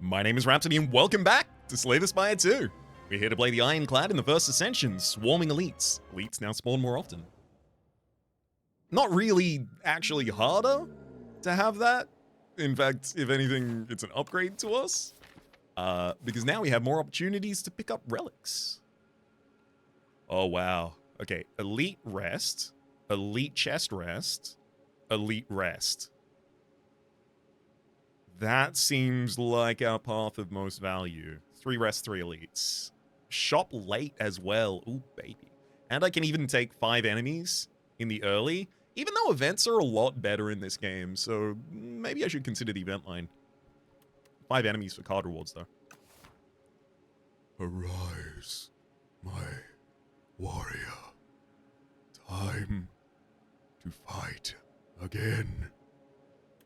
My name is Rhapsody and welcome back to Slay the Spire 2. We're here to play the Ironclad in the first Ascension, swarming elites. Elites now spawn more often. Not really actually harder to have that. In fact, if anything, it's an upgrade to us. Because now we have more opportunities to pick up relics. Oh, wow. Okay, elite rest, elite chest rest, elite rest. That seems like our path of most value. 3 rests, 3 elites. Shop late as well. Ooh, baby. And I can even take 5 enemies in the early, even though events are a lot better in this game, so maybe I should consider the event line. 5 enemies for card rewards, though. Arise, my warrior. Time to fight again.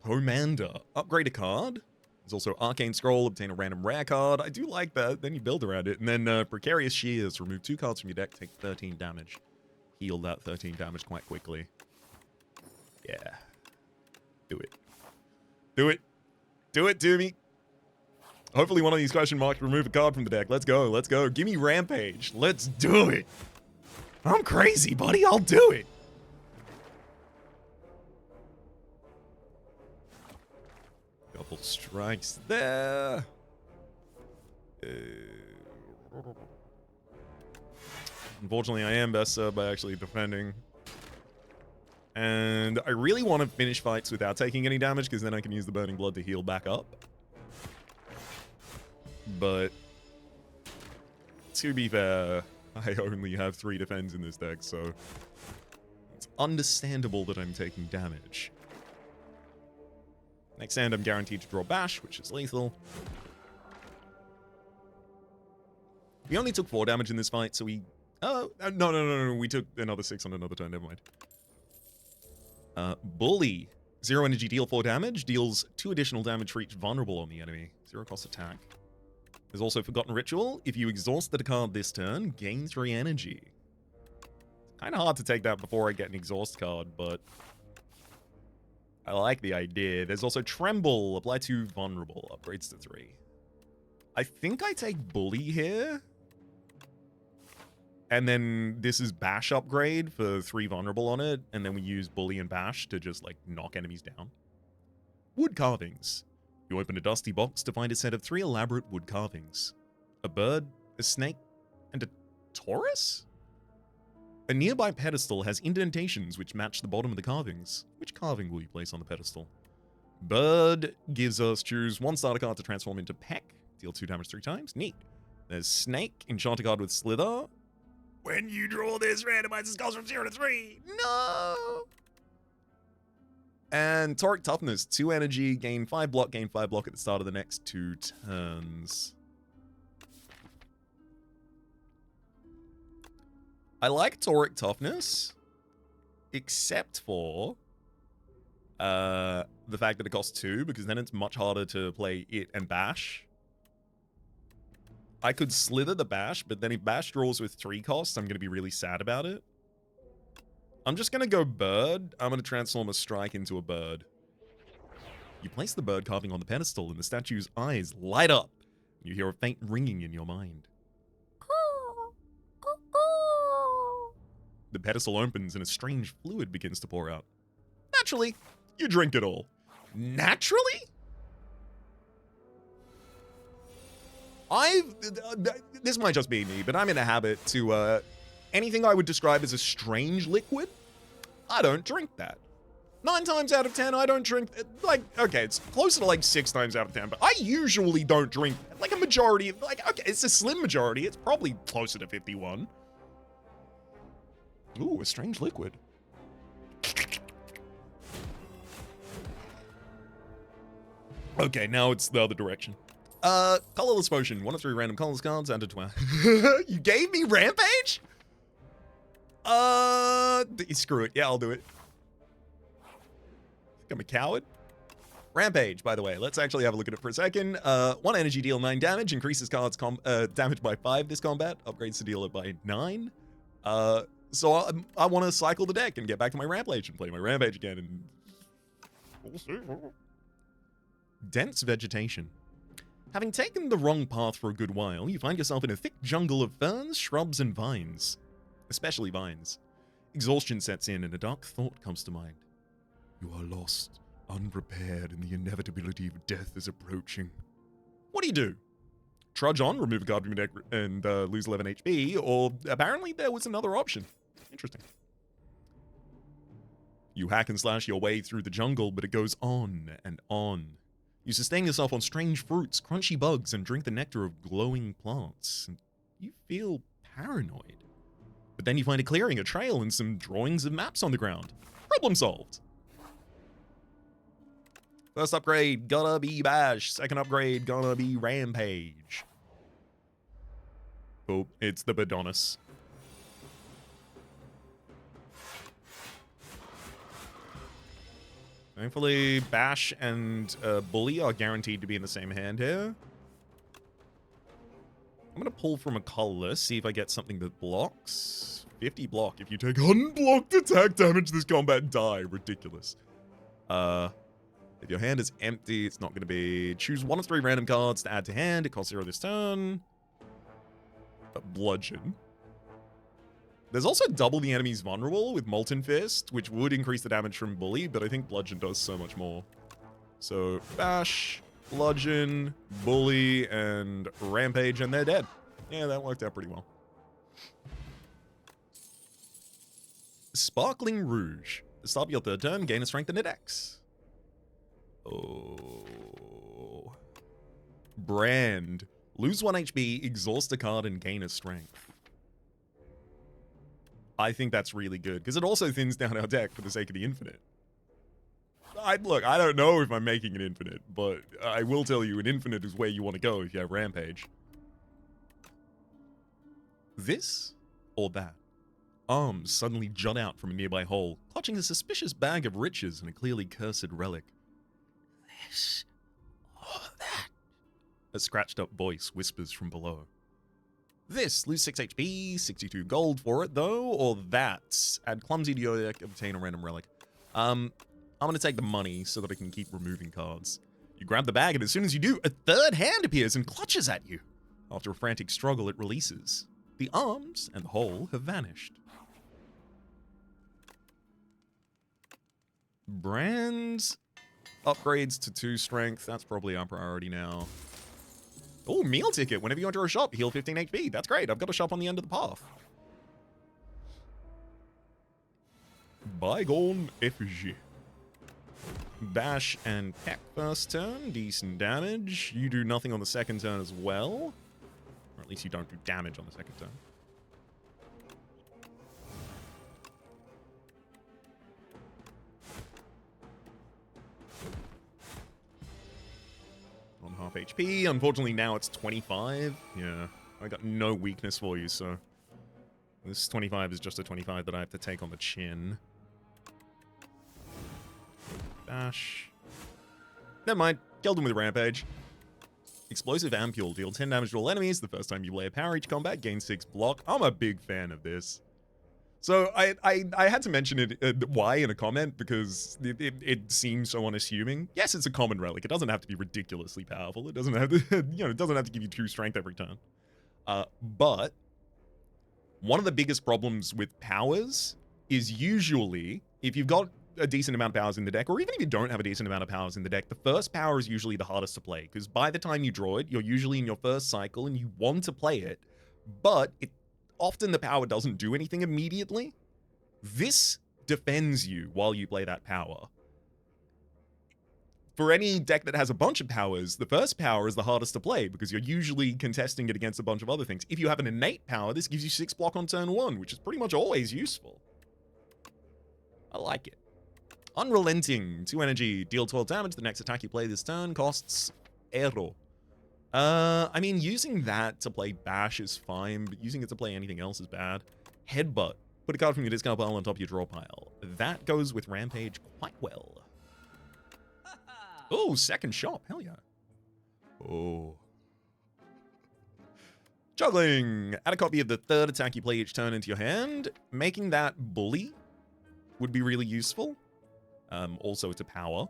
Commander. Upgrade a card. There's also Arcane Scroll, obtain a random rare card. I do like that. Then you build around it. And then Precarious Shears. Remove 2 cards from your deck, take 13 damage. Heal that 13 damage quite quickly. Yeah. Do it. Do it. Do it to me. Hopefully one of these question marks remove a card from the deck. Let's go. Let's go. Give me Rampage. Let's do it. I'm crazy, buddy. I'll do it. Couple strikes there. Unfortunately, I am best served by actually defending. And I really want to finish fights without taking any damage, because then I can use the Burning Blood to heal back up. But to be fair, I only have 3 defense in this deck, so it's understandable that I'm taking damage. Next hand, I'm guaranteed to draw Bash, which is lethal. We only took 4 damage in this fight, so we... Oh, no. We took another 6 on another turn. Never mind. Bully. 0 energy, deal 4 damage. Deals 2 additional damage for each vulnerable on the enemy. 0 cost attack. There's also Forgotten Ritual. If you exhaust the card this turn, gain 3 energy. It's kind of hard to take that before I get an exhaust card, but... I like the idea. There's also Tremble. Apply 2 vulnerable. Upgrades to 3. I think I take Bully here. And then this is Bash upgrade for 3 vulnerable on it. And then we use Bully and Bash to just, like, knock enemies down. Wood carvings. You open a dusty box to find a set of 3 elaborate wood carvings. A bird, a snake, and a Taurus? A nearby pedestal has indentations which match the bottom of the carvings. Which carving will you place on the pedestal? Bird gives us choose 1 starter card to transform into Peck. Deal 2 damage 3 times. Neat. There's Snake, enchant a card with Slither. When you draw this, randomizes costs from 0 to 3. No! And Toric Toughness, 2 energy, gain 5 block at the start of the next 2 turns. I like Toric Toughness, except for the fact that it costs 2, because then it's much harder to play it and Bash. I could Slither the Bash, but then if Bash draws with 3 costs, I'm going to be really sad about it. I'm just going to go Bird. I'm going to transform a Strike into a bird. You place the bird carving on the pedestal, and the statue's eyes light up. You hear a faint ringing in your mind. The pedestal opens and a strange fluid begins to pour out. Naturally, you drink it all. Naturally? This might just be me, but I'm in a habit to, anything I would describe as a strange liquid, I don't drink that. 9 times out of 10, I don't drink, like, okay, it's closer to like 6 times out of 10, but I usually don't drink, like a majority, like, okay, it's a slim majority, it's probably closer to 51. Ooh, a strange liquid. Okay, now it's the other direction. Colorless potion. 1 of 3 random colorless cards and a 12. You gave me Rampage? Screw it. Yeah, I'll do it. I think I'm a coward. Rampage, by the way. Let's actually have a look at it for a second. 1 energy, deal 9 damage. Increases cards damage by 5 this combat. Upgrades to deal it by 9. So I want to cycle the deck and get back to my Rampage and play my Rampage again. And we'll see. Dense vegetation. Having taken the wrong path for a good while, you find yourself in a thick jungle of ferns, shrubs, and vines. Especially vines. Exhaustion sets in and a dark thought comes to mind. You are lost, unprepared, and the inevitability of death is approaching. What do you do? Trudge on, remove a card from your deck, and lose 11 HP, or apparently there was another option. Interesting. You hack and slash your way through the jungle, but it goes on and on. You sustain yourself on strange fruits, crunchy bugs, and drink the nectar of glowing plants. And you feel paranoid. But then you find a clearing, a trail, and some drawings of maps on the ground. Problem solved. First upgrade, gonna be Bash. Second upgrade, gonna be Rampage. Oh, it's the Badonis. Thankfully, Bash and Bully are guaranteed to be in the same hand here. I'm going to pull from a colorless, see if I get something that blocks. 50 block. If you take unblocked attack damage this combat, die. Ridiculous. If your hand is empty, it's not going to be... Choose 1 of 3 random cards to add to hand. It costs 0 this turn. But Bludgeon. There's also double the enemy's vulnerable with Molten Fist, which would increase the damage from Bully, but I think Bludgeon does so much more. So, Bash, Bludgeon, Bully, and Rampage, and they're dead. Yeah, that worked out pretty well. Sparkling Rouge. At the start of your third turn, gain a strength in a dex. Oh. Brand. Lose 1 HP, exhaust a card, and gain a strength. I think that's really good, because it also thins down our deck for the sake of the infinite. Look, I don't know if I'm making it infinite, but I will tell you an infinite is where you want to go if you have Rampage. This or that? Arms suddenly jut out from a nearby hole, clutching a suspicious bag of riches and a clearly cursed relic. This or that? A scratched-up voice whispers from below. This, lose 6 HP, 62 gold for it, though, or that. Add clumsy to your deck, obtain a random relic. I'm gonna take the money so that I can keep removing cards. You grab the bag, and as soon as you do, a third hand appears and clutches at you. After a frantic struggle, it releases. The arms and the hole have vanished. Brands upgrades to 2 strength. That's probably our priority now. Oh, meal ticket. Whenever you enter a shop, heal 15 HP. That's great. I've got a shop on the end of the path. Bygone effigy. Bash and Peck first turn. Decent damage. You do nothing on the second turn as well. Or at least you don't do damage on the second turn. On half HP. Unfortunately, now it's 25. Yeah, I got no weakness for you, so... This 25 is just a 25 that I have to take on the chin. Bash. Never mind. Killed him with Rampage. Explosive Ampule. Deal 10 damage to all enemies. The first time you lay a power each combat, gain 6 block. I'm a big fan of this. So I had to mention it, why in a comment, because it seems so unassuming. Yes, it's a common relic. It doesn't have to be ridiculously powerful. It doesn't have to, it doesn't have to give you 2 strength every turn. But one of the biggest problems with powers is usually, if you've got a decent amount of powers in the deck, or even if you don't have a decent amount of powers in the deck, the first power is usually the hardest to play, because by the time you draw it, you're usually in your first cycle and you want to play it, but often the power doesn't do anything immediately. This defends you while you play that power. For any deck that has a bunch of powers, the first power is the hardest to play because you're usually contesting it against a bunch of other things. If you have an innate power, this gives you 6 block on turn 1, which is pretty much always useful. I like it. Unrelenting, 2 energy, deal 12 damage. The next attack you play this turn costs Ero. I mean, using that to play Bash is fine, but using it to play anything else is bad. Headbutt. Put a card from your discard pile on top of your draw pile. That goes with Rampage quite well. Oh, second shop. Hell yeah. Oh. Juggling. Add a copy of the third attack you play each turn into your hand. Making that Bully would be really useful. Also, it's a power.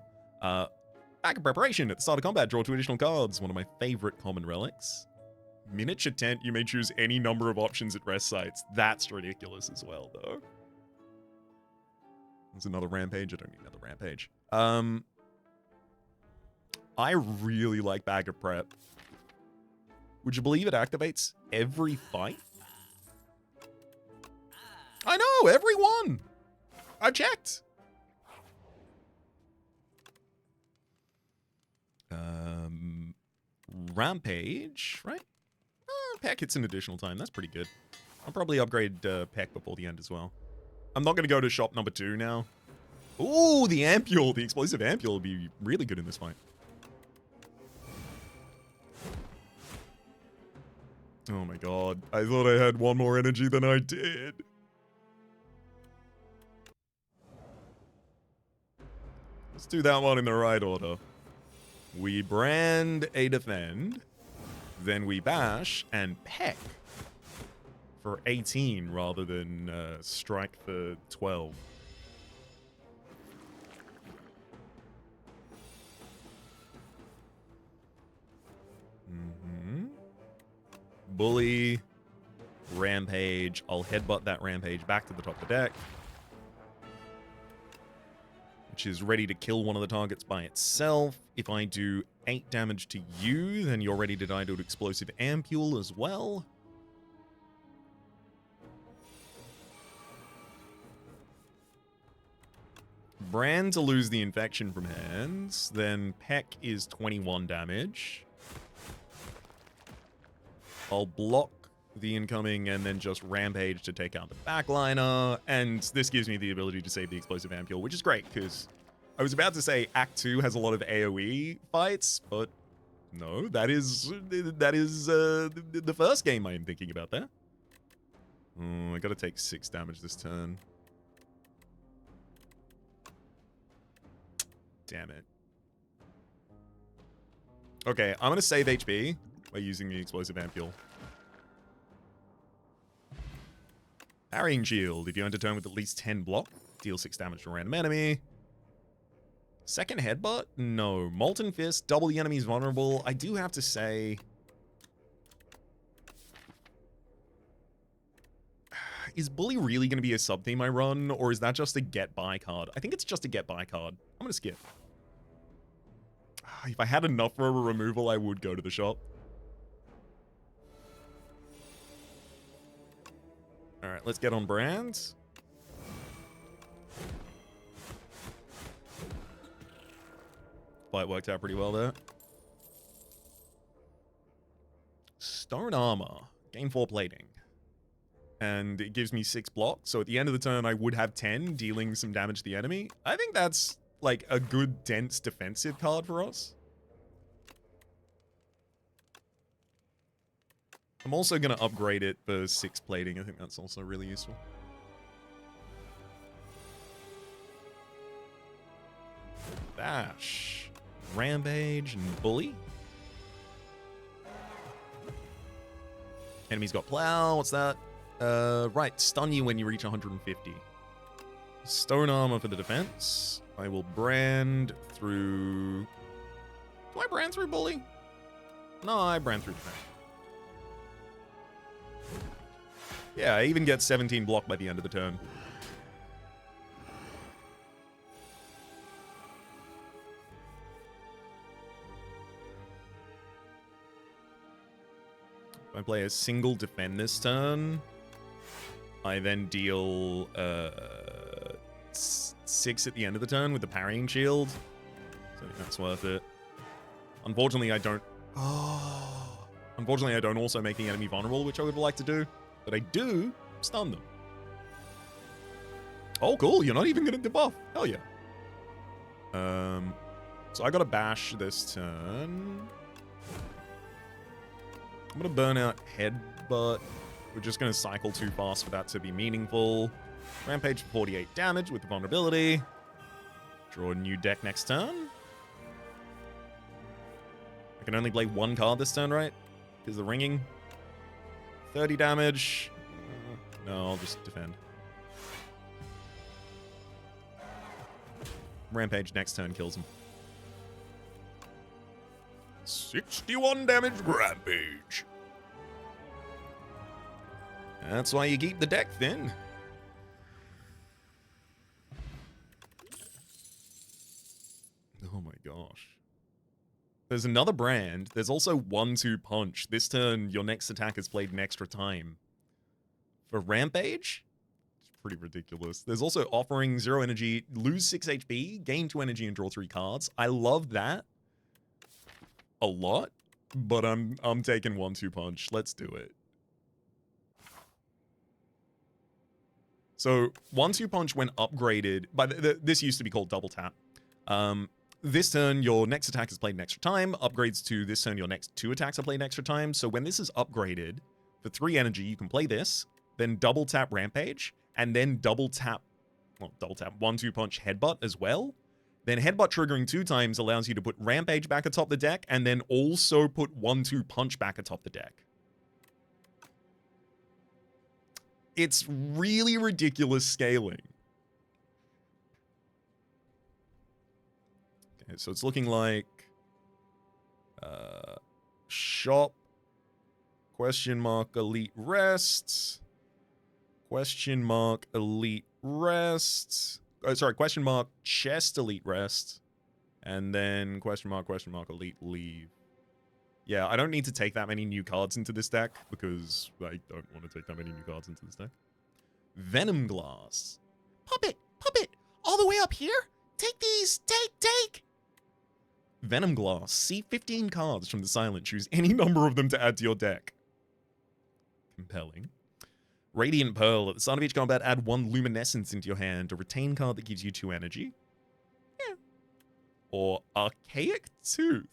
Back in preparation. At the start of combat, draw 2 additional cards. One of my favorite common relics. Miniature tent. You may choose any number of options at rest sites. That's ridiculous as well, though. There's another rampage. I don't need another rampage. I really like Bag of Prep. Would you believe it activates every fight? I know, every one. I checked. Rampage, right? Peck hits an additional time. That's pretty good. I'll probably upgrade Peck before the end as well. I'm not going to go to shop number 2 now. Ooh, the Ampule. The explosive Ampule will be really good in this fight. Oh my god. I thought I had one more energy than I did. Let's do that one in the right order. We brand a defend. Then we bash and peck for 18 rather than strike for 12. Bully, rampage. I'll headbutt that rampage back to the top of the deck, which is ready to kill one of the targets by itself. If I do 8 damage to you, then you're ready to die to an explosive Ampule as well. Brand to lose the infection from hands. Then Peck is 21 damage. I'll block the incoming and then just rampage to take out the backliner. And this gives me the ability to save the explosive Ampule, which is great because I was about to say Act 2 has a lot of AoE fights, but no, that is the first game I am thinking about there. Oh, I gotta take 6 damage this turn. Damn it. Okay, I'm gonna save HP by using the explosive Ampule. Parrying Shield. If you enter turn with at least 10 block, deal 6 damage to a random enemy. Second headbutt? No. Molten Fist, double the enemy's vulnerable. I do have to say, is Bully really going to be a sub-theme I run, or is that just a get-by card? I think it's just a get-by card. I'm going to skip. If I had enough for a removal, I would go to the shop. Alright, let's get on brand. Fight worked out pretty well there. Stone Armor. Gain 4 plating. And it gives me 6 blocks, so at the end of the turn I would have 10, dealing some damage to the enemy. I think that's, like, a good, dense defensive card for us. I'm also going to upgrade it for 6 plating. I think that's also really useful. Bash. Rampage and Bully. Enemy's got Plow. What's that? Right. Stun you when you reach 150. Stone Armor for the defense. I will brand through... Do I brand through Bully? No, I brand through defense. Yeah, I even get 17 block by the end of the turn. If I play a single defend this turn, I then deal 6 at the end of the turn with the parrying shield. So I think that's worth it. Unfortunately, I don't... Oh. Unfortunately, I don't also make the enemy vulnerable, which I would like to do. But I do stun them. Oh, cool. You're not even going to debuff. Hell yeah. So I got to bash this turn. I'm going to burn out Headbutt. We're just going to cycle too fast for that to be meaningful. Rampage for 48 damage with the vulnerability. Draw a new deck next turn. I can only play 1 card this turn, right? Because the ringing. 30 damage. No, I'll just defend. Rampage next turn kills him. 61 damage Rampage. That's why you keep the deck thin. Oh my gosh. There's another brand. There's also 1-2 punch. This turn, your next attack is played an extra time. For Rampage? It's pretty ridiculous. There's also offering 0 energy, lose 6 HP, gain 2 energy, and draw 3 cards. I love that a lot, but I'm taking 1-2 punch. Let's do it. So 1-2 punch when upgraded, this used to be called double tap. This turn, your next attack is played an extra time. Upgrades to this turn, your next 2 attacks are played an extra time. So when this is upgraded, for 3 energy, you can play this, then double tap Rampage, and then double tap 1-2 punch Headbutt as well. Then Headbutt triggering 2 times allows you to put Rampage back atop the deck, and then also put 1-2 punch back atop the deck. It's really ridiculous scaling. Okay, so it's looking like shop, question mark, elite rests, question mark, elite rests. Oh, sorry, question mark, chest, elite rest, and then question mark, elite leave. Yeah, I don't need to take that many new cards into this deck because I don't want to take that many new cards into this deck. Venom Glass. Puppet! All the way up here? Take these! Take! Venom Glass. See 15 cards from the silent. Choose any number of them to add to your deck. Compelling. Radiant Pearl. At the start of each combat, add 1 Luminescence into your hand. A retain card that gives you 2 energy. Yeah. Or Archaic Tooth.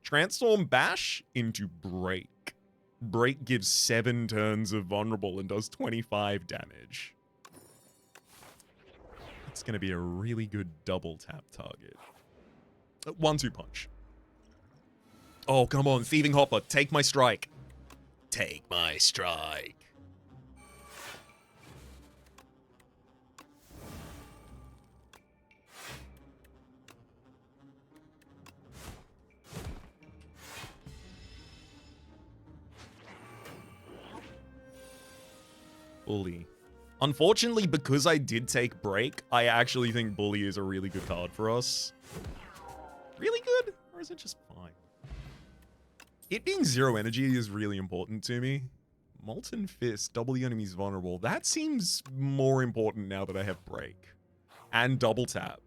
Transform Bash into Break. Break gives 7 turns of vulnerable and does 25 damage. It's going to be a really good double tap target. 1-2 punch. Oh, come on, Thieving Hopper, take my strike. Take my strike. Bully. Unfortunately, because I did take Break, I actually think Bully is a really good card for us. Really good? Or is it just fine? It being 0 energy is really important to me. Molten Fist, double the enemy's vulnerable. That seems more important now that I have Break. And double tap.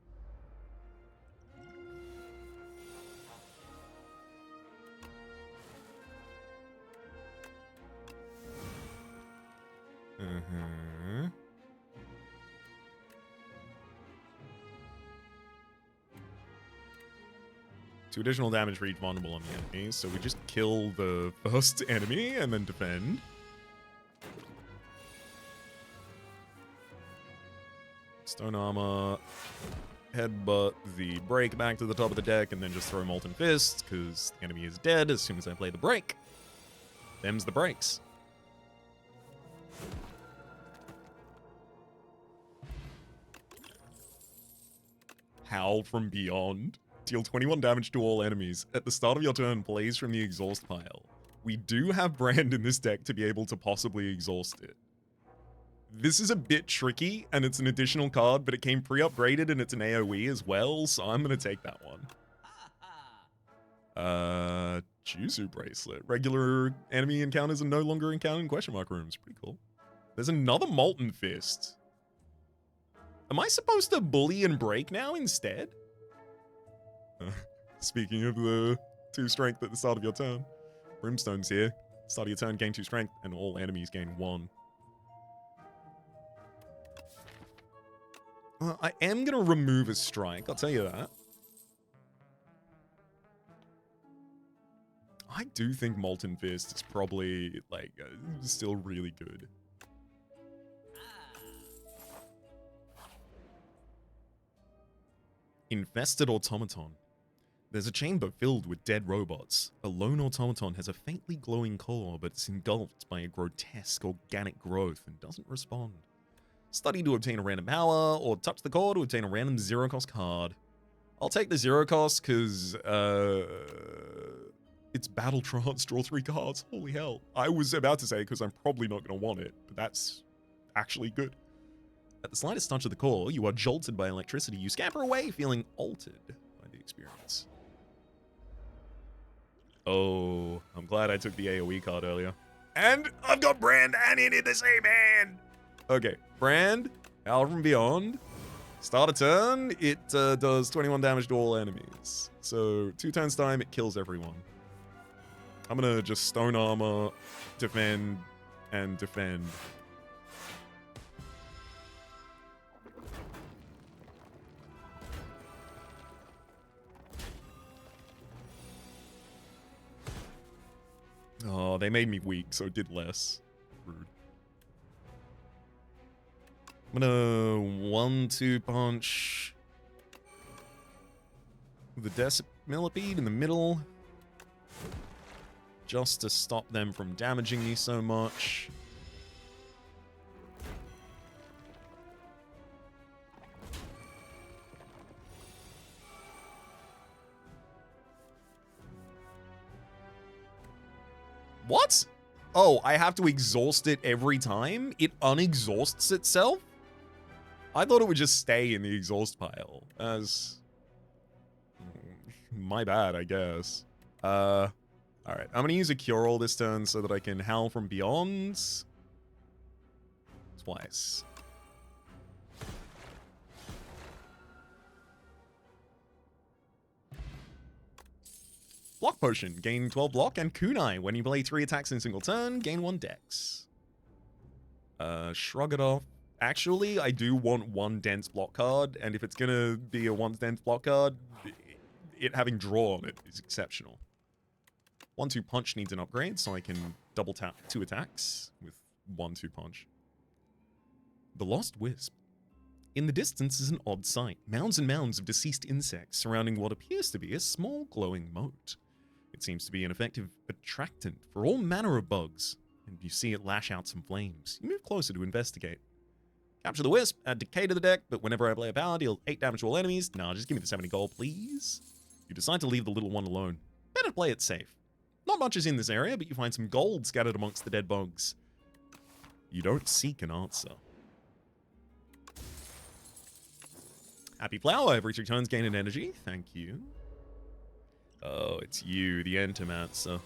Mm-hmm. Two additional damage for each vulnerable on the enemy, so we just kill the first enemy and then defend. Stone Armor, Headbutt the Break back to the top of the deck, and then just throw Molten Fist, because the enemy is dead as soon as I play the Break. Them's the breaks. Howl from Beyond. Deal 21 damage to all enemies. At the start of your turn, blaze from the exhaust pile. We do have Brand in this deck to be able to possibly exhaust it. This is a bit tricky, and it's an additional card, but it came pre-upgraded and it's an AoE as well, so I'm going to take that one. Juzu Bracelet. Regular enemy encounters are no longer encountered in question mark rooms. Pretty cool. There's another Molten Fist. Am I supposed to bully and break now instead? Speaking of the 2 strength at the start of your turn, Brimstone's here. Start of your turn, gain 2 strength, and all enemies gain 1. I am going to remove a strike, I'll tell you that. I do think Molten Fist is probably, like, still really good. Infested Automaton. There's a chamber filled with dead robots. A lone automaton has a faintly glowing core, but it's engulfed by a grotesque organic growth and doesn't respond. Study to obtain a random power, or touch the core to obtain a random 0-cost card. I'll take the 0 cost, because, It's Battle Trance, draw 3 cards. Holy hell. I was about to say, because I'm probably not going to want it, but that's actually good. At the slightest touch of the core, you are jolted by electricity. You scamper away, feeling altered by the experience. Oh, I'm glad I took the AoE card earlier. And I've got Brand and it in the same hand. Okay, Brand, Howl from Beyond. Start a turn, it does 21 damage to all enemies. So 2 turns time, it kills everyone. I'm gonna just Stone Armor, defend, and defend. Oh, they made me weak, so it did less. Rude. I'm gonna 1-2 punch the Millipede in the middle, just to stop them from damaging me so much. What? Oh, I have to exhaust it every time? It unexhausts itself? I thought it would just stay in the exhaust pile. As... my bad, I guess. Alright, I'm gonna use a Cure All this turn so that I can Howl from Beyond. Twice. Block Potion. Gain 12 block and Kunai. When you play 3 attacks in a single turn, gain 1 dex. Shrug it off. Actually, I do want 1 dense block card, and if it's gonna be a 1 dense block card, it having draw on it is exceptional. 1-2 punch needs an upgrade, so I can double tap 2 attacks with 1-2 punch. The Lost Wisp. In the distance is an odd sight. Mounds and mounds of deceased insects surrounding what appears to be a small glowing moat. It seems to be an effective attractant for all manner of bugs, and you see it lash out some flames. You move closer to investigate. Capture the Wisp, add Decay to the deck, but whenever I play a power, deal 8 damage to all enemies. Nah, just give me the 70 gold, please. You decide to leave the little one alone. Better play it safe. Not much is in this area, but you find some gold scattered amongst the dead bugs. You don't seek an answer. Happy Flower, every 3 turns gain an energy. Thank you. Oh, it's you, the Entomancer.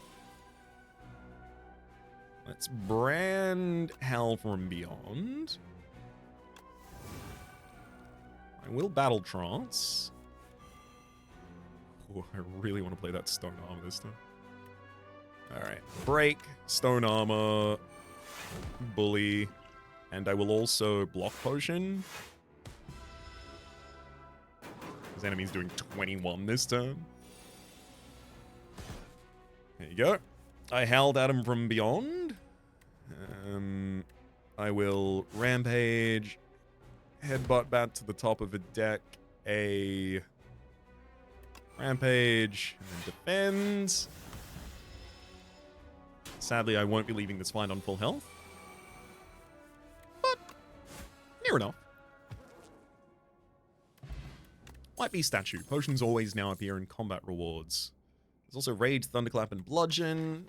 Let's brand Howl from Beyond. I will Battle Trance. Oh, I really want to play that Stone Armor this time. Alright. Break, Stone Armor, Bully, and I will also Block Potion. His enemy's doing 21 this turn. There you go. I howled at him from beyond. I will Rampage, Headbutt back to the top of the deck, a Rampage, and then defends. Sadly, I won't be leaving this fight on full health. But, near enough. White Beast Statue. Potions always now appear in combat rewards. There's also Rage, Thunderclap, and Bludgeon.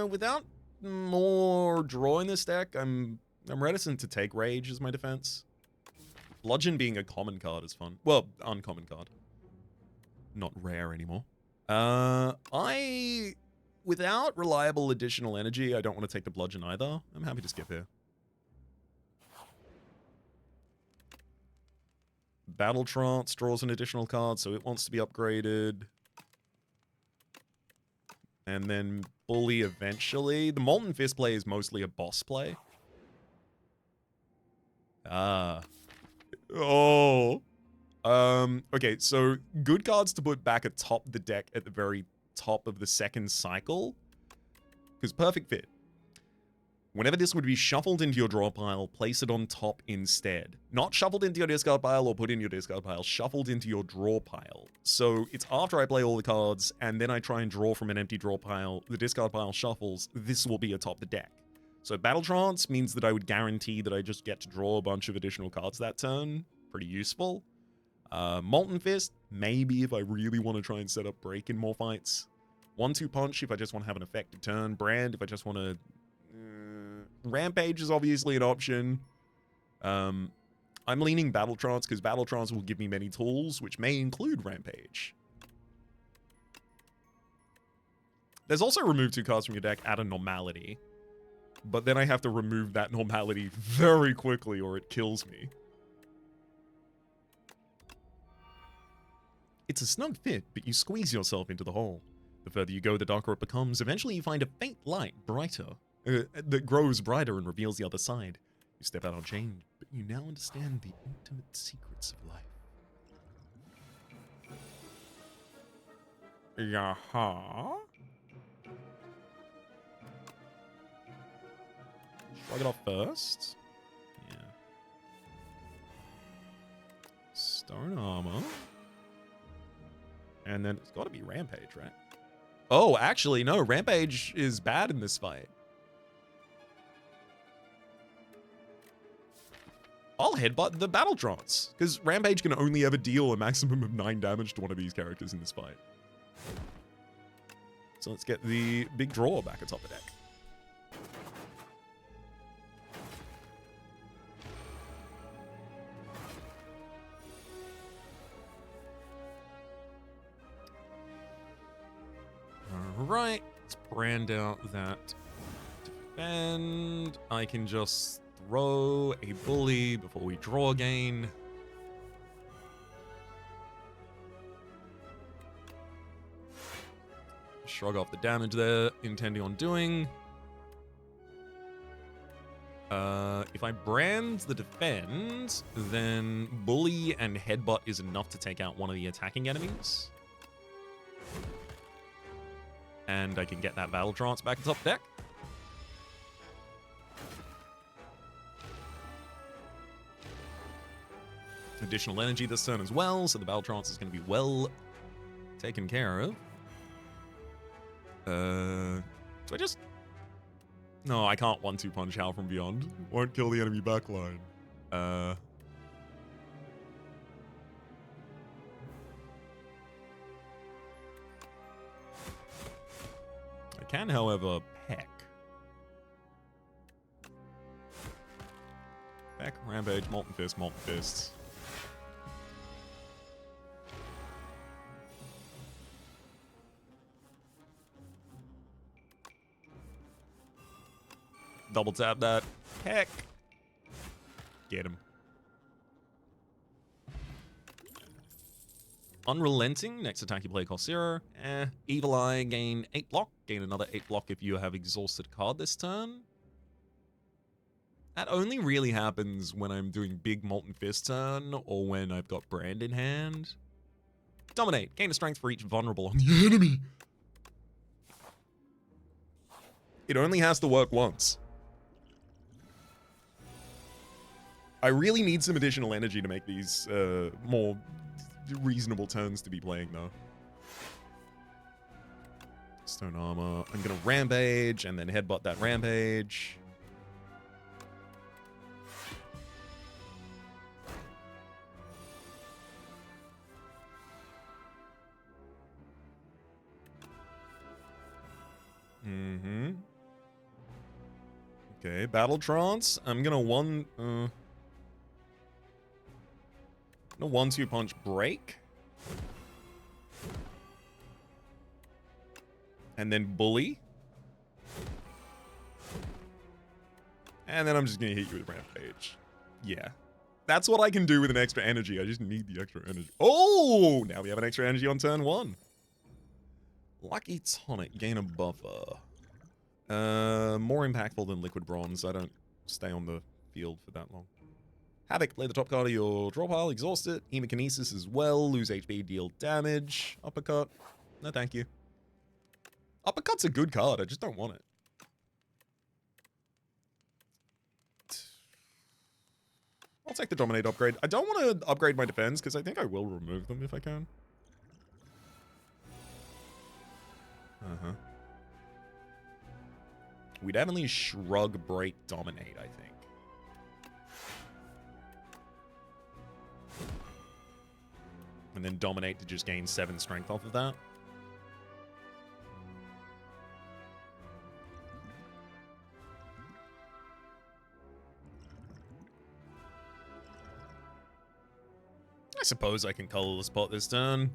Without more draw in this deck, I'm reticent to take Rage as my defense. Bludgeon being a common card is fun. Well, uncommon card. Not rare anymore. Without reliable additional energy, I don't want to take the Bludgeon either. I'm happy to skip here. Battle Trance draws an additional card, so it wants to be upgraded. And then Bully eventually. The Molten Fist play is mostly a boss play. Ah. Oh. Okay, so good cards to put back atop the deck at the very top of the second cycle. Because Perfect Fit. Whenever this would be shuffled into your draw pile, place it on top instead. Not shuffled into your discard pile or put in your discard pile, shuffled into your draw pile. So it's after I play all the cards, and then I try and draw from an empty draw pile, the discard pile shuffles, this will be atop the deck. So Battle Trance means that I would guarantee that I just get to draw a bunch of additional cards that turn. Pretty useful. Molten Fist, maybe if I really want to try and set up break in more fights. 1-2 punch if I just want to have an effective turn. Brand if I just want to... Rampage is obviously an option. I'm leaning Battle Trance because Battle Trance will give me many tools, which may include Rampage. There's also remove 2 cards from your deck at a normality. But then I have to remove that normality very quickly or it kills me. It's a snug fit, but you squeeze yourself into the hole. The further you go, the darker it becomes. Eventually you find a faint light, that grows brighter and reveals the other side. You step out unchained, but you now understand the intimate secrets of life. Yaha? Shrug it off first. Yeah. Stone armor. And then it's got to be Rampage, right? Oh, actually, no. Rampage is bad in this fight. I'll headbutt the Battle Trance, because Rampage can only ever deal a maximum of 9 damage to one of these characters in this fight. So let's get the big draw back atop the deck. Alright, let's brand out that defend. I can just throw a bully before we draw again. Shrug off the damage there, intending on doing. If I brand the defend, then bully and headbutt is enough to take out one of the attacking enemies. And I can get that Battle Trance back atop deck. Additional energy this turn as well, so the Battle Trance is going to be well taken care of. Do I just... No, I can't 1-2 punch Howl from Beyond. Won't kill the enemy backline. I can, however, peck. Peck, Rampage, Molten Fist, Molten Fist. Double tap that. Heck. Get him. Unrelenting. Next attack you play cost 0. Evil Eye, gain 8 block. Gain another 8 block if you have exhausted card this turn. That only really happens when I'm doing big Molten Fist turn or when I've got Brand in hand. Dominate. Gain a strength for each vulnerable on the enemy. It only has to work once. I really need some additional energy to make these more reasonable turns to be playing, though. Stone armor. I'm going to Rampage and then headbutt that Rampage. Mm-hmm. Okay, Battle Trance. I'm going to 1-2 punch break. And then bully. And then I'm just going to hit you with Rampage. Yeah. That's what I can do with an extra energy. I just need the extra energy. Oh! Now we have an extra energy on turn 1. Lucky Tonic. Gain a buffer. More impactful than Liquid Bronze. I don't stay on the field for that long. Havoc, play the top card of your draw pile, exhaust it. Hemokinesis as well, lose HP, deal damage. Uppercut, no thank you. Uppercut's a good card, I just don't want it. I'll take the Dominate upgrade. I don't want to upgrade my defense, because I think I will remove them if I can. Uh-huh. We definitely Shrug, Break, Dominate, I think. And then Dominate to just gain 7 strength off of that. suppose I can colorless pot this turn.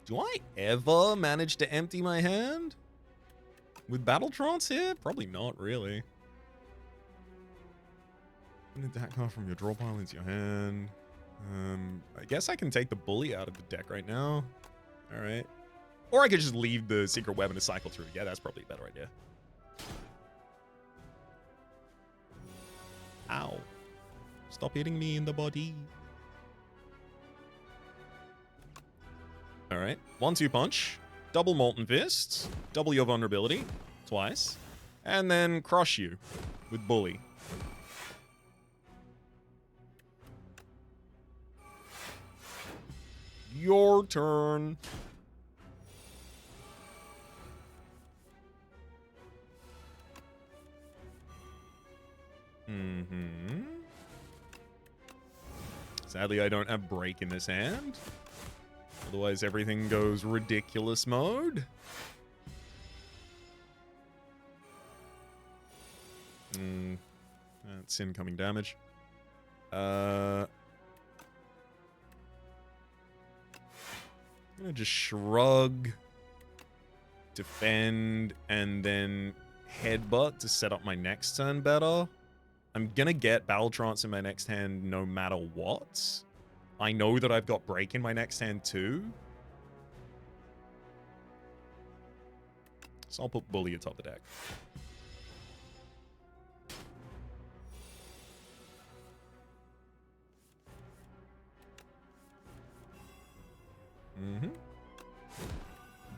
Do I ever manage to empty my hand? With Battle Trance here? Probably not, really. Put an attack card from your draw pile into your hand. I guess I can take the bully out of the deck right now. Alright. Or I could just leave the secret weapon to cycle through. Yeah, that's probably a better idea. Ow. Stop hitting me in the body. Alright. 1-2 punch. Double Molten Fist. Double your vulnerability. Twice. And then crush you with bully. Your turn. Sadly, I don't have break in this hand. Otherwise, everything goes ridiculous mode. That's incoming damage. I'm gonna just shrug, defend, and then headbutt to set up my next turn better. I'm gonna get Battle Trance in my next hand no matter what. I know that I've got break in my next hand too. So I'll put bully atop the deck.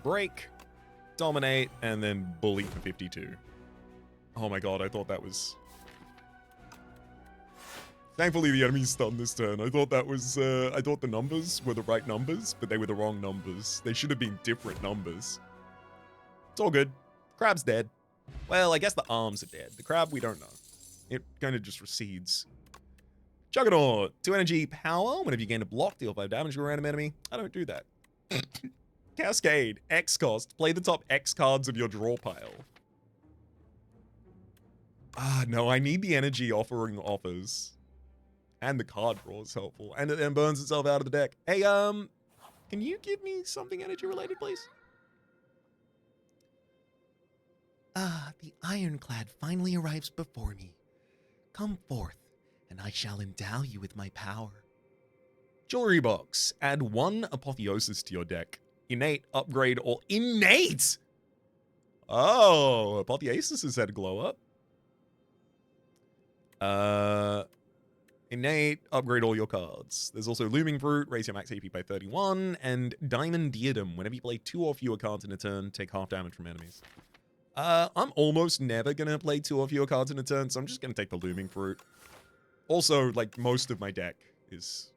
Break, dominate, and then bully for 52. Oh my god, I thought that was... Thankfully, the enemy's stunned this turn. I thought that was... I thought the numbers were the right numbers, but they were the wrong numbers. They should have been different numbers. It's all good. Crab's dead. Well, I guess the arms are dead. The crab, we don't know. It kind of just recedes. Juggernaut. 2 energy power. Whenever you gain a block, deal 5 damage to a random enemy. I don't do that. Cascade. X cost. Play the top X cards of your draw pile. Ah, no. I need the energy offering offers. And the card draw is helpful. And it then burns itself out of the deck. Hey, can you give me something energy related, please? Ah, the ironclad finally arrives before me. Come forth, and I shall endow you with my power. Jewelry box. Add 1 apotheosis to your deck. Innate, upgrade, or innate! Oh, apotheosis has had a glow up. Innate, upgrade all your cards. There's also Looming Fruit, raise your max AP by 31, and Diamond Diadem. Whenever you play 2 or fewer cards in a turn, take half damage from enemies. I'm almost never gonna play 2 or fewer cards in a turn, so I'm just gonna take the Looming Fruit. Also, like, most of my deck is...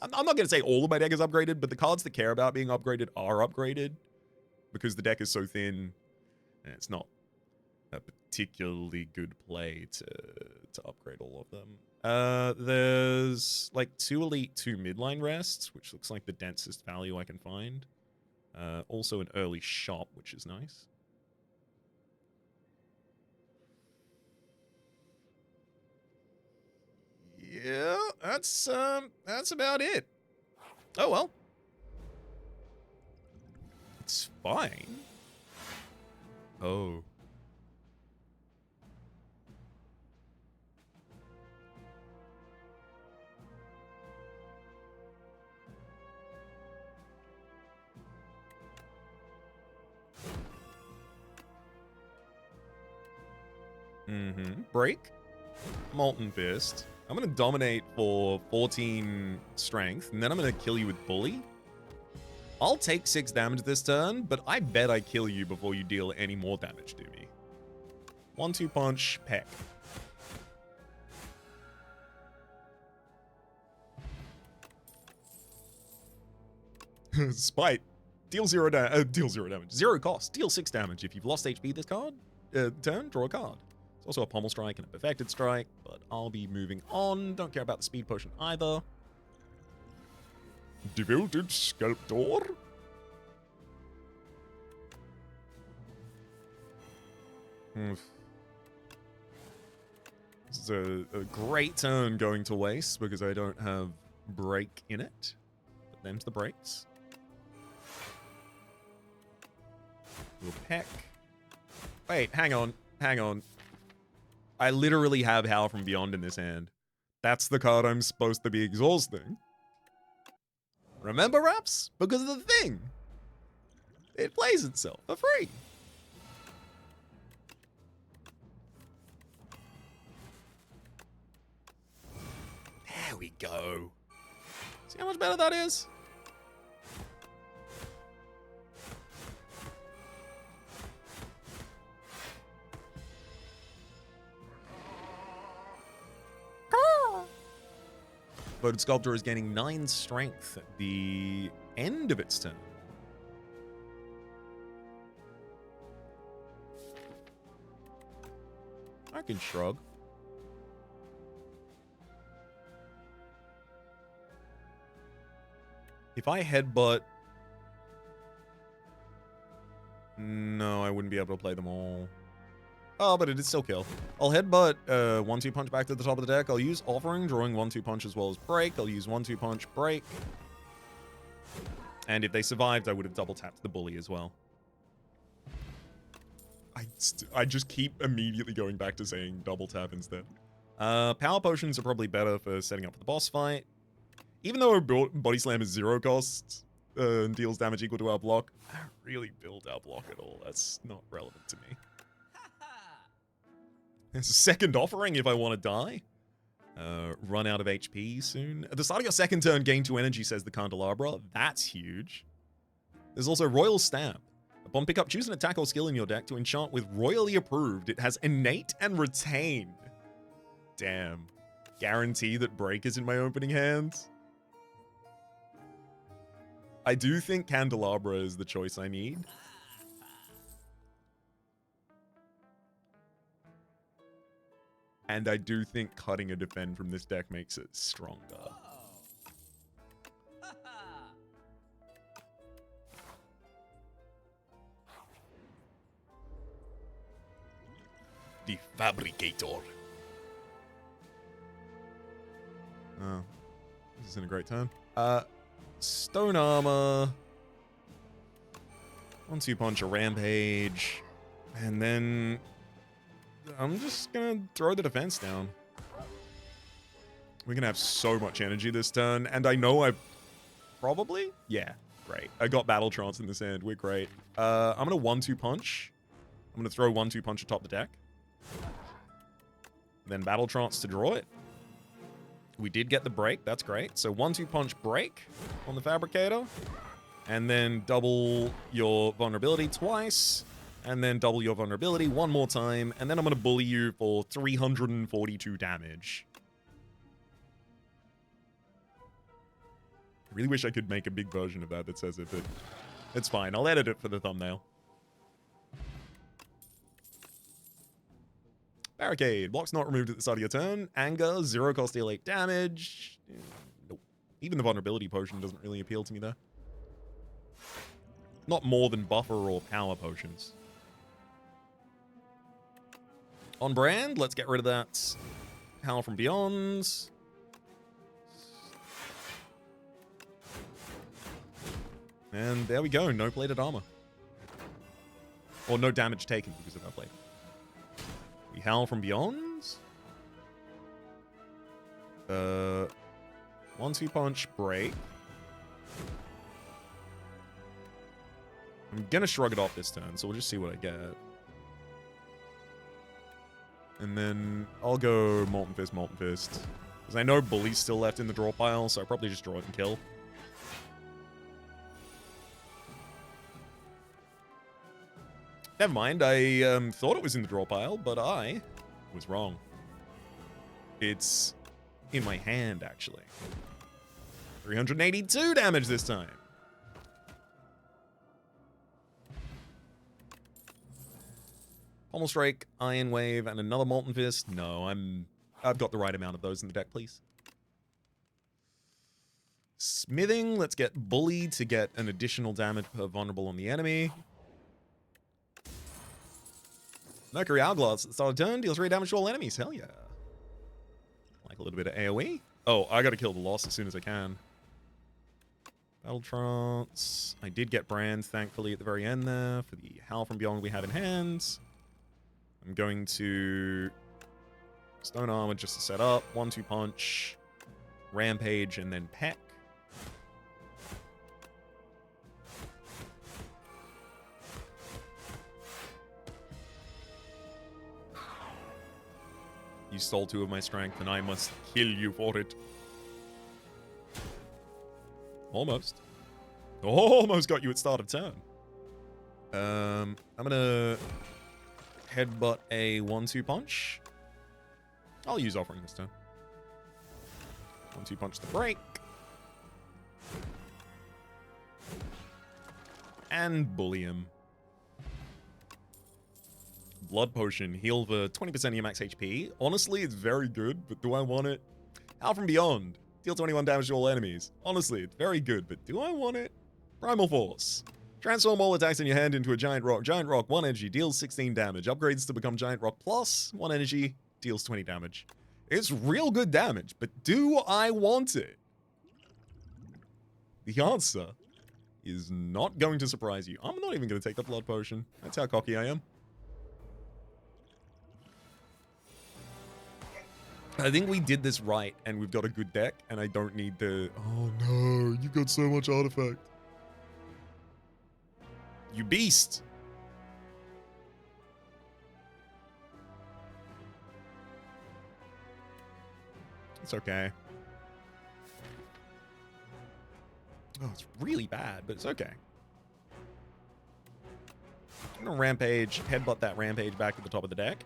I'm not gonna say all of my deck is upgraded, but the cards that care about being upgraded are upgraded. Because the deck is so thin, and it's not a particularly good play to upgrade all of them. There's, like, 2 elite, 2 midline rests, which looks like the densest value I can find. Also an early shop, which is nice. Yeah, that's about it. Oh well. It's fine. Oh. Break. Molten Fist. I'm going to dominate for 14 strength, and then I'm going to kill you with bully. I'll take 6 damage this turn, but I bet I kill you before you deal any more damage to me. 1-2 punch, peck. Spite. Deal 0 damage. 0 cost. Deal 6 damage. If you've lost HP this turn, draw a card. Also a pommel strike and a perfected strike, but I'll be moving on. Don't care about the speed potion either. Devoted Sculptor. is a great turn going to waste because I don't have break in it. But them's the breaks. We'll peck. Wait, hang on. Hang on. I literally have Howl from Beyond in this hand. That's the card I'm supposed to be exhausting. Remember, Raps? Because of the thing. It plays itself for free. There we go. See how much better that is? Voted Sculptor is gaining 9 strength at the end of its turn. I can shrug. If I headbutt... No, I wouldn't be able to play them all. Oh, but it is still kill. I'll headbutt 1-2 punch back to the top of the deck. I'll use Offering, drawing 1-2 punch as well as break. I'll use 1-2 punch, break. And if they survived, I would have double tapped the bully as well. I just keep immediately going back to saying double tap instead. Power potions are probably better for setting up for the boss fight. Even though our body slam is 0 cost and deals damage equal to our block, I don't really build our block at all. That's not relevant to me. There's a second Offering if I want to die. Run out of HP soon. At the start of your second turn, gain 2 energy, says the Candelabra. That's huge. There's also Royal Stab. Upon pickup, choose an attack or skill in your deck to enchant with Royally Approved. It has Innate and Retain. Damn. Guarantee that Break is in my opening hand. I do think Candelabra is the choice I need. And I do think cutting a defend from this deck makes it stronger. The Fabricator. Oh, this isn't a great turn. Stone Armor. 1-2 punch a Rampage. And then I'm just gonna throw the defense down. We're gonna have so much energy this turn, and I know I probably... Yeah, great. I got Battle Trance in this hand. We're great. I'm gonna 1-2 punch. I'm gonna throw 1-2 punch atop the deck. Then Battle Trance to draw it. We did get the break. That's great. So 1-2 punch break on the Fabricator. And then double your vulnerability twice. And then double your vulnerability one more time. And then I'm going to bully you for 342 damage. I really wish I could make a big version of that says it, but it's fine. I'll edit it for the thumbnail. Barricade. Block's not removed at the start of your turn. Anger. 0 cost, deal 8 damage. Nope. Even the vulnerability potion doesn't really appeal to me there. Not more than buffer or power potions. On brand, let's get rid of that Howl from Beyond. And there we go, no plated armor. Or no damage taken because of our plate. We Howl from Beyond. 1-2 punch break. I'm gonna shrug it off this turn, so we'll just see what I get. And then I'll go Molten Fist, Molten Fist. Because I know Bully's still left in the draw pile, so I'll probably just draw it and kill. Never mind, I thought it was in the draw pile, but I was wrong. It's in my hand, actually. 382 damage this time. Pommel Strike, Iron Wave, and another Molten Fist. No, I've got the right amount of those in the deck, please. Smithing, let's get Bully to get an additional damage per vulnerable on the enemy. Mercury Hourglass at the start of turn deals 3 damage to all enemies. Hell yeah. Like a little bit of AoE. Oh, I gotta kill the loss as soon as I can. Battle Trance. I did get Brands, thankfully, at the very end there for the Howl from Beyond we have in hand. I'm going to Stone Armor just to set up. 1-2 punch. Rampage, and then Peck. You stole 2 of my strength, and I must kill you for it. Almost. Almost got you at start of turn. I'm gonna headbutt a 1-2 punch. I'll use offering this turn. 1-2 punch the break. And bully him. Blood Potion. Heal for 20% of your max HP. Honestly, it's very good, but do I want it? Howl from Beyond. Deal 21 damage to all enemies. Honestly, it's very good, but do I want it? Primal Force. Transform all attacks in your hand into a Giant Rock. Giant Rock, 1 energy, deals 16 damage. Upgrades to become Giant Rock Plus, 1 energy, deals 20 damage. It's real good damage, but do I want it? The answer is not going to surprise you. I'm not even going to take the Blood Potion. That's how cocky I am. I think we did this right, and we've got a good deck, and I don't need the... Oh no, you've got so much artifact. You beast! It's okay. Oh, it's really bad, but it's okay. I'm gonna Rampage, headbutt that Rampage back to the top of the deck.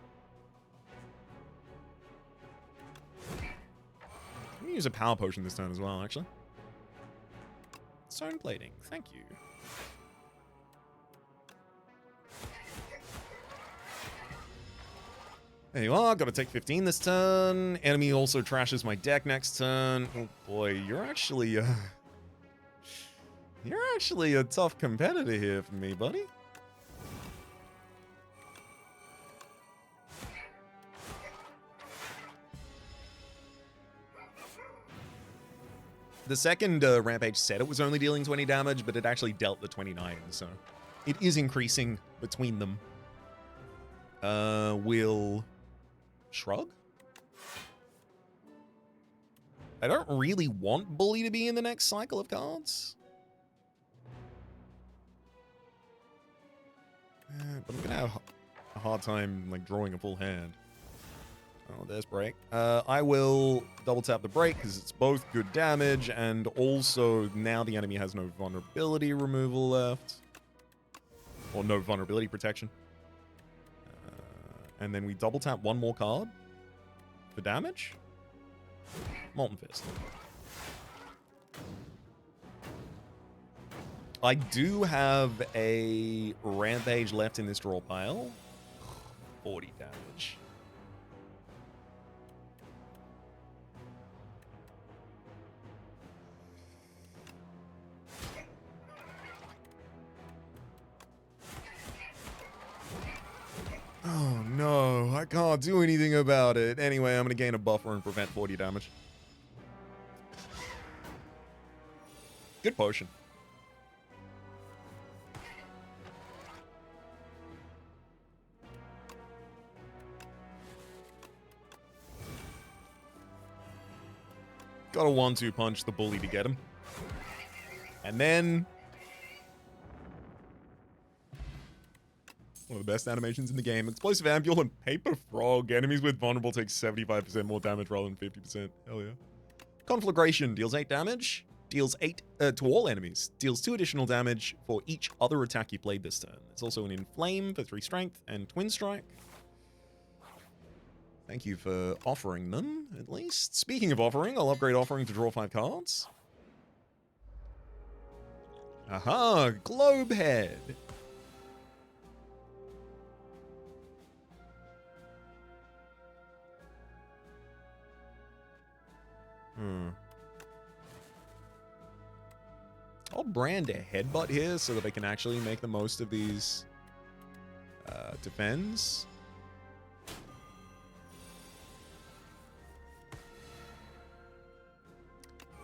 I'm gonna use a Power Potion this turn as well, actually. Stone Plating, thank you. There you are, gotta take 15 this turn. Enemy also trashes my deck next turn. Oh boy, you're actually a tough competitor here for me, buddy. The second Rampage said it was only dealing 20 damage, but it actually dealt the 29, so it is increasing between them. We'll shrug? I don't really want Bully to be in the next cycle of cards. But I'm gonna have a hard time like drawing a full hand. Oh, there's break. I will double tap the break because it's both good damage and also now the enemy has no vulnerability removal left. Or no vulnerability protection. And then we double tap one more card for damage. Molten Fist. I do have a Rampage left in this draw pile. 40 damage. Oh no, I can't do anything about it. Anyway, I'm going to gain a buffer and prevent 40 damage. Good potion. Got a 1-2 punch the Bully to get him. And then... one of the best animations in the game. Explosive Ampule and Paper Frog. Enemies with vulnerable take 75% more damage rather than 50%. Hell yeah. Conflagration deals 8 damage. Deals 8 to all enemies. Deals 2 additional damage for each other attack you played this turn. There's also an Inflame for 3 strength and Twin Strike. Thank you for offering them, at least. Speaking of offering, I'll upgrade offering to draw 5 cards. Aha! Globe Head! I'll brand a Headbutt here so that I can actually make the most of these defends.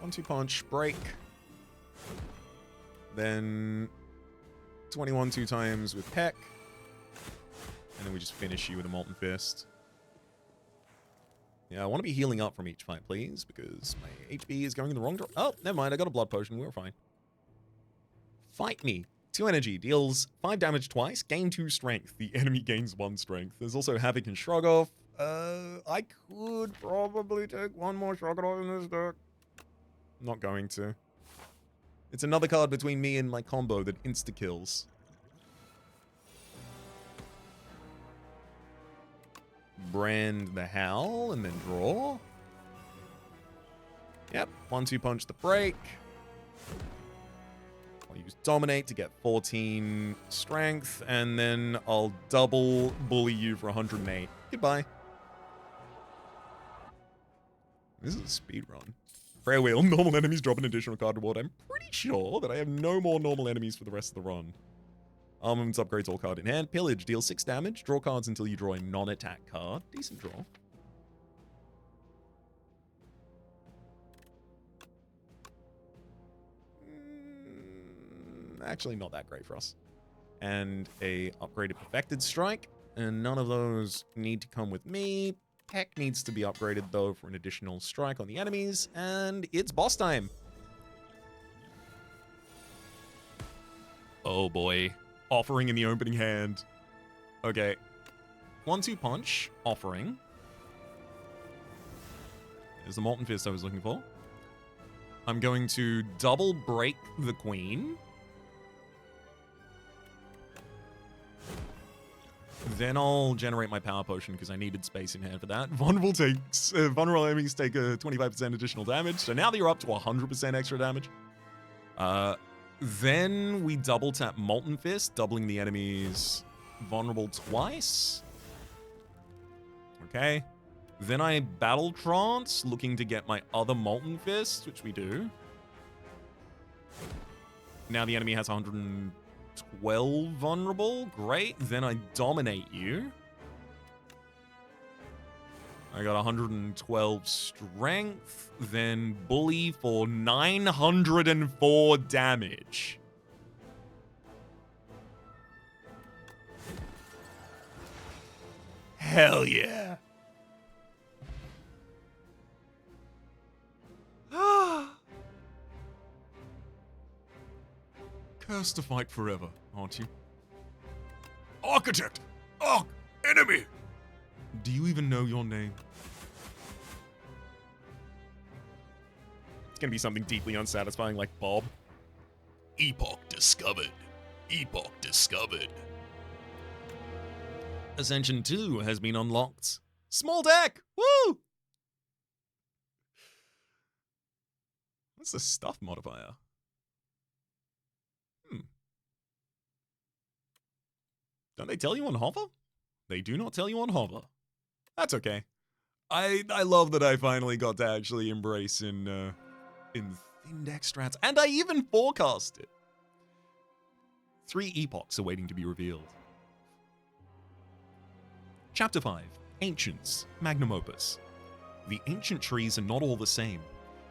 1-2 punch, break. Then 21 2 times with Peck. And then we just finish you with a Molten Fist. Yeah, I want to be healing up from each fight, please, because my HP is going in the wrong direction. Oh, never mind, I got a blood potion, we're fine. Fight me. 2 energy, deals 5 damage twice, gain 2 strength. The enemy gains 1 strength. There's also Havoc and Shrug Off. I could probably take 1 more Shrug Off in this deck. I'm not going to. It's another card between me and my combo that insta-kills. Brand the Howl, and then draw. Yep, 1-2 punch the break. I'll use Dominate to get 14 strength, and then I'll double bully you for 108. Goodbye. This is a speed run. Prayer Wheel, normal enemies drop an additional card reward. I'm pretty sure that I have no more normal enemies for the rest of the run. Armaments upgrades all card in hand. Pillage deals 6 damage. Draw cards until you draw a non-attack card. Decent draw. Actually, not that great for us. And a upgraded Perfected Strike. And none of those need to come with me. Peck needs to be upgraded, though, for an additional strike on the enemies. And it's boss time. Oh, boy. Offering in the opening hand. Okay. 1-2 punch. Offering. There's the Molten Fist I was looking for. I'm going to double break the Queen. Then I'll generate my power potion because I needed space in hand for that. Vulnerable enemies take a 25% additional damage. So now that you're up to 100% extra damage. Then we double tap Molten Fist, doubling the enemy's vulnerable twice. Okay. Then I Battle Trance, looking to get my other Molten Fist, which we do. Now the enemy has 112 vulnerable. Great. Then I Dominate you. I got 112 strength. Then Bully for 904 damage. Hell yeah. Cursed to fight forever, aren't you? Architect! Arch! Enemy! Do you even know your name? It's gonna be something deeply unsatisfying like Bob. Epoch discovered. Epoch discovered. Ascension 2 has been unlocked. Small deck! Woo! What's the stuff modifier? Don't they tell you on hover? They do not tell you on hover. That's okay. I love that I finally got to actually embrace in thin deck strats, and I even forecast it. 3 epochs are waiting to be revealed. Chapter 5, Ancients, Magnum Opus. The ancient trees are not all the same.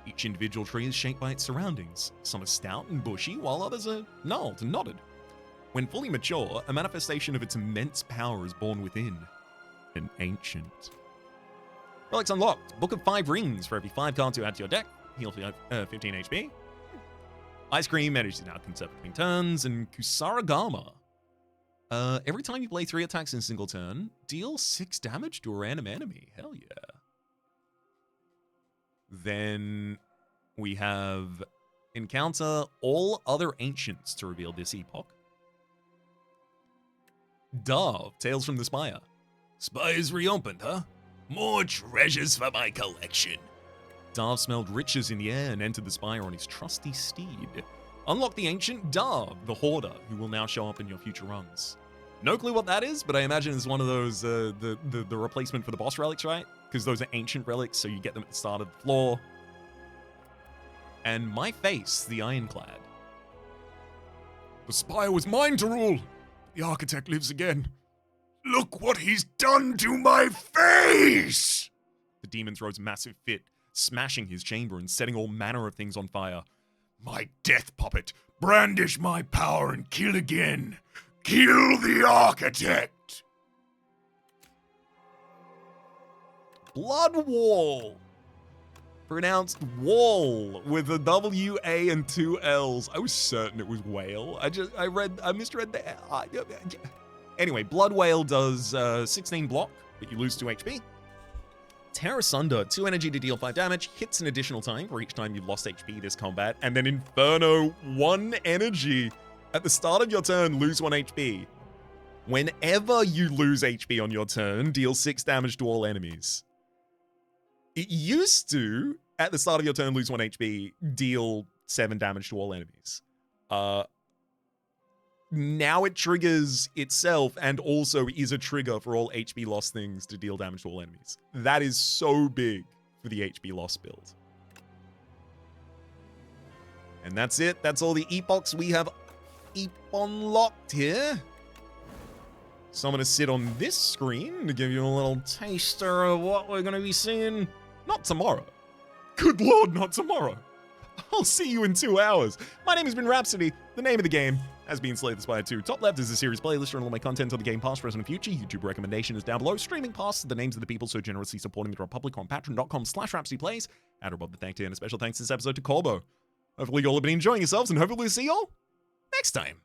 Each individual tree is shaped by its surroundings. Some are stout and bushy, while others are gnarled and knotted. When fully mature, a manifestation of its immense power is born within. An ancient. Relics unlocked. Book of 5 rings for every 5 cards you add to your deck. Heal 15 HP. Ice Cream manages to now conserve between turns. And Kusarigama. Every time you play 3 attacks in a single turn, deal 6 damage to a random enemy. Hell yeah. Then we have encounter all other ancients to reveal this epoch. Dove, Tales from the Spire. Spire's reopened, huh? More treasures for my collection. Dove smelled riches in the air and entered the Spire on his trusty steed. Unlock the ancient Dove, the Hoarder, who will now show up in your future runs. No clue what that is, but I imagine it's one of those, the replacement for the boss relics, right? Because those are ancient relics, so you get them at the start of the floor. And my face, the Ironclad. The Spire was mine to rule. The architect lives again. Look what he's done to my face! The demon throws a massive fit, smashing his chamber and setting all manner of things on fire. My death puppet, brandish my power and kill again. Kill the architect! Blood Wall. Pronounced wall with a W, A, and 2 L's. I was certain it was whale. I misread the. Anyway, Blood Whale does 16 block, but you lose 2 HP. Tear Asunder, 2 energy to deal 5 damage, hits an additional time for each time you've lost HP this combat, and then Inferno, 1 energy. At the start of your turn, lose 1 HP. Whenever you lose HP on your turn, deal 6 damage to all enemies. It used to, at the start of your turn, lose 1 HP, deal 7 damage to all enemies. Now it triggers itself and also is a trigger for all HP loss things to deal damage to all enemies. That is so big for the HP loss build. And that's it. That's all the epochs we have unlocked here. So I'm going to sit on this screen to give you a little taster of what we're going to be seeing. Not tomorrow. Good lord, not tomorrow. I'll see you in 2 hours. My name has been Rhapsody. The name of the game has been Slay the Spire 2. Top left is a series playlist showing all my content on the game past, present, and future. YouTube recommendation is down below. Streaming past the names of the people so generously supporting me to Republic on patreon.com/RhapsodyPlays. And above the thank you and a special thanks this episode to Corbo. Hopefully you all have been enjoying yourselves and hopefully we'll see you all next time.